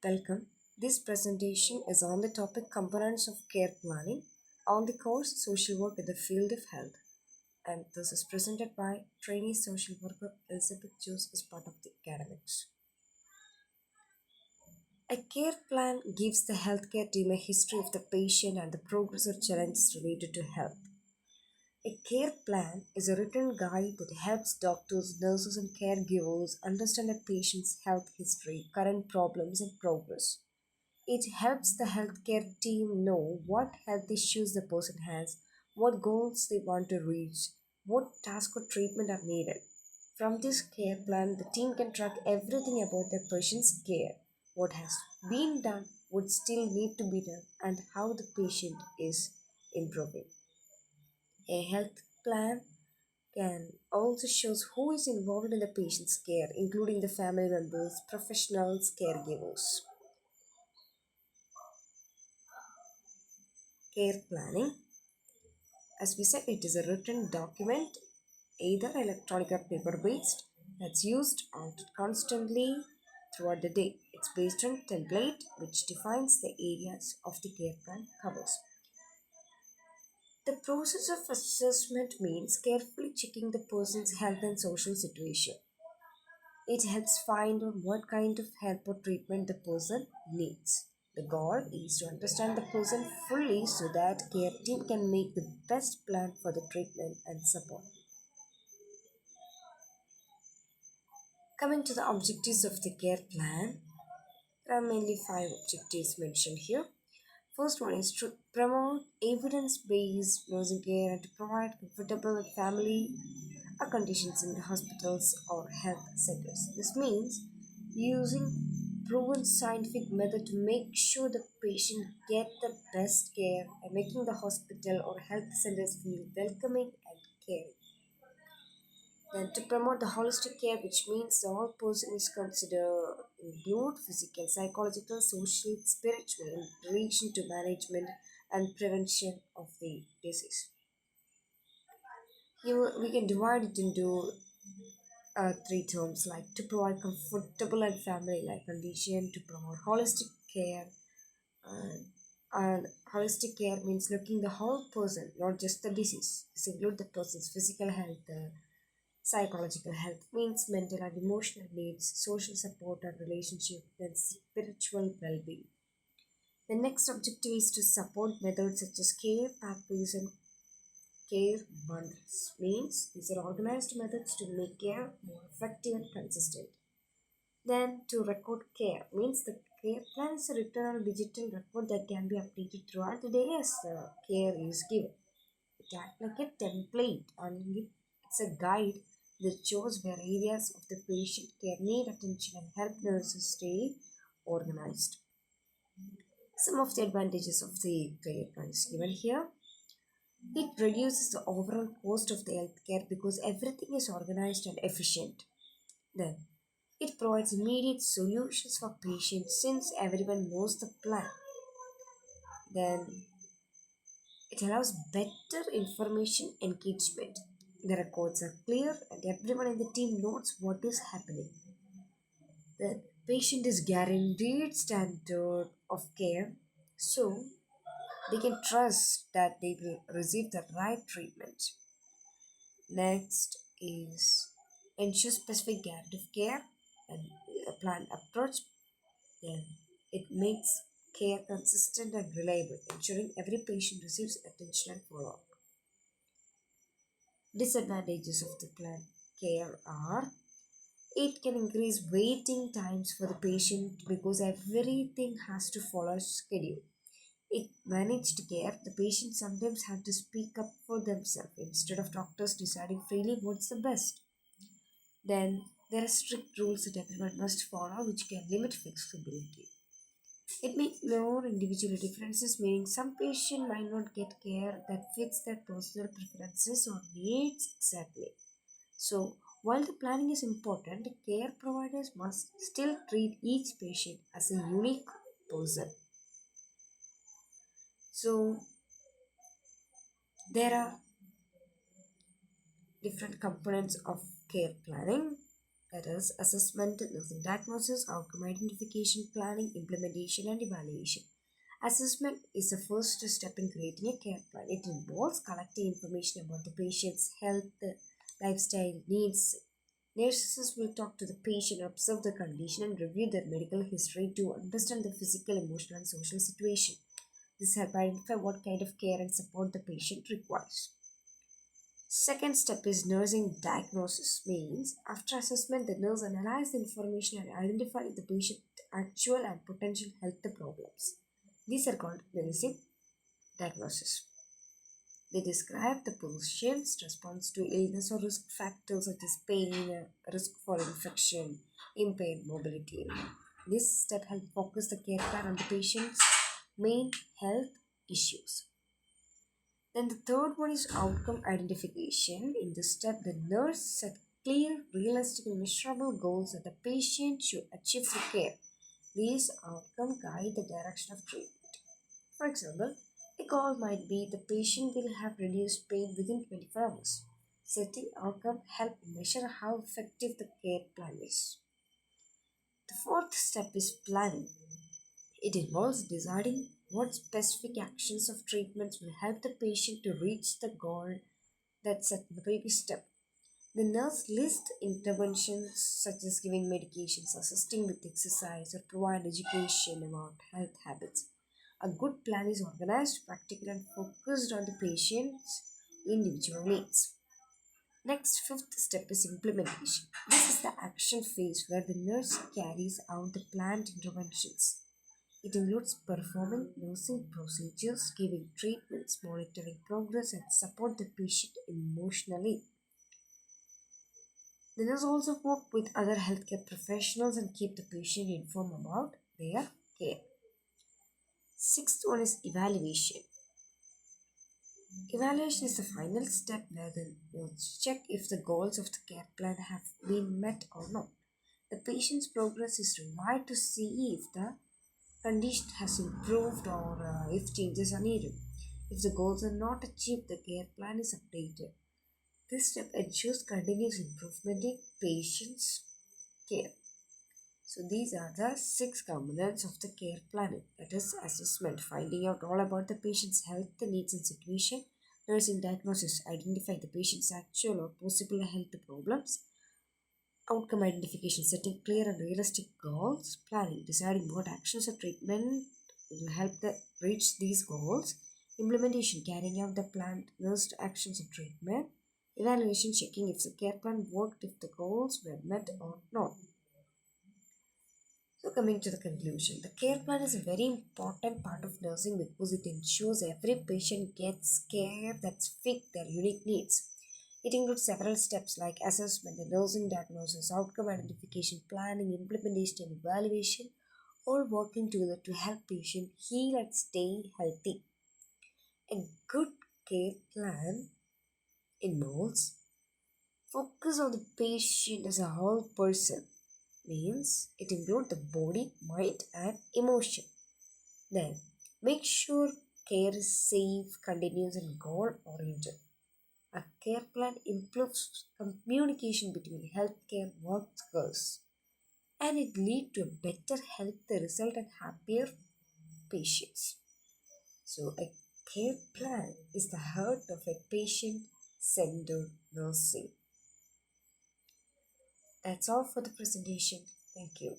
Welcome. This presentation is on the topic components of care planning on the course social work in the field of health. And this is presented by trainee social worker Elizabeth Jones as part of the academics. A care plan gives the healthcare team a history of the patient and the progress or challenges related to health. A care plan is a written guide that helps doctors, nurses, and caregivers understand a patient's health history, current problems, and progress. It helps the healthcare team know what health issues the person has, what goals they want to reach, what tasks or treatment are needed. From this care plan, the team can track everything about the patient's care, what has been done, what still need to be done, and how the patient is improving. A health plan can also shows who is involved in the patient's care, including the family members, professionals, caregivers. Care planning, as we said, it is a written document, either electronic or paper based, that's used constantly throughout the day. It's based on template which defines the areas of the care plan covers. The process of assessment means carefully checking the person's health and social situation. It helps find out what kind of help or treatment the person needs. The goal is to understand the person fully so that care team can make the best plan for the treatment and support. Coming to the objectives of the care plan, there are mainly five objectives mentioned here. First one is to promote evidence-based nursing care and to provide comfortable and family conditions in the hospitals or health centers. This means using proven scientific method to make sure the patient get the best care and making the hospital or health centers feel welcoming and caring. Then to promote the holistic care, which means the whole person is considered include physical, psychological, social, spiritual in relation to management and prevention of the disease. We can divide it into three terms like to provide comfortable and family-like condition, to promote holistic care, and, and holistic care means looking the whole person, not just the disease. This includes the person's physical health, psychological health means mental and emotional needs, social support and relationship, and spiritual well-being. The next objective is to support methods such as care pathways and care bundles. Means these are organized methods to make care more effective and consistent. Then to record care means the care plan is a written or digital record that can be updated throughout the day as the care is given. It acts like a template and it's a guide that shows where areas of the patient care need attention and help nurses stay organized. Some of the advantages of the care plan is given here. It reduces the overall cost of the healthcare because everything is organized and efficient. Then, it provides immediate solutions for patients since everyone knows the plan. Then, it allows better information engagement. The records are clear and everyone in the team knows what is happening. The patient is guaranteed standard of care, so they can trust that they will receive the right treatment. Next is ensure specific guarantee of care and a planned approach. Then it makes care consistent and reliable, ensuring every patient receives attention and follow-up. Disadvantages of the planned care are it can increase waiting times for the patient because everything has to follow a schedule. In managed care, the patient sometimes have to speak up for themselves instead of doctors deciding freely what's the best. Then there are strict rules that everyone must follow which can limit flexibility. It makes more individual differences, meaning some patient might not get care that fits their personal preferences or needs exactly. So, while the planning is important, care providers must still treat each patient as a unique person. So, there are different components of care planning. that is, assessment, nursing diagnosis, outcome identification, planning, implementation, and evaluation. Assessment is the first step in creating a care plan. It involves collecting information about the patient's health, lifestyle, needs. Nurses will talk to the patient, observe the condition, and review their medical history to understand the physical, emotional, and social situation. This helps identify what kind of care and support the patient requires. Second step is nursing diagnosis means after assessment the nurse analyzes the information and identify the patient's actual and potential health problems. These are called nursing diagnosis. They describe the patient's response to illness or risk factors such as pain, risk for infection, impaired mobility. This step helps focus the care plan on the patient's main health issues. Then the third one is outcome identification. In this step, the nurse set clear, realistic, and measurable goals that the patient should achieve through care. These outcomes guide the direction of treatment. For example, a goal might be the patient will have reduced pain within 24 hours. Setting outcome help measure how effective the care plan is. The fourth step is planning. It involves deciding what specific actions of treatments will help the patient to reach the goal that's set in the previous step. The nurse lists interventions such as giving medications, assisting with exercise, or provide education about health habits. A good plan is organized, practical, and focused on the patient's individual needs. Next, fifth step is implementation. This is the action phase where the nurse carries out the planned interventions. It includes performing nursing procedures, giving treatments, monitoring progress, and support the patient emotionally. The nurse also work with other healthcare professionals and keep the patient informed about their care. Sixth one is evaluation. Evaluation is the final step where the nurse check if the goals of the care plan have been met or not. The patient's progress is required to see if the condition has improved or if changes are needed. If the goals are not achieved, the care plan is updated. This step ensures continuous improvement in patient's care. So these are the six components of the care planning. That is assessment, finding out all about the patient's health, needs and situation. Nursing diagnosis, identify the patient's actual or possible health problems. Outcome identification, setting clear and realistic goals. Planning, deciding what actions or treatment will help the reach these goals. Implementation, carrying out the planned nursed actions of treatment. Evaluation, checking if the care plan worked, if the goals were met or not. So coming to the conclusion, the care plan is a very important part of nursing because it ensures every patient gets care that fits their unique needs. It includes several steps like assessment, the nursing diagnosis, outcome identification, planning, implementation, and evaluation, all working together to help patients heal and stay healthy. A good care plan involves focus on the patient as a whole person, means it includes the body, mind, and emotion. Then make sure care is safe, continuous, and goal oriented. A care plan improves communication between healthcare workers and it leads to a better health result and happier patients. So, a care plan is the heart of a patient centered nursing. That's all for the presentation. Thank you.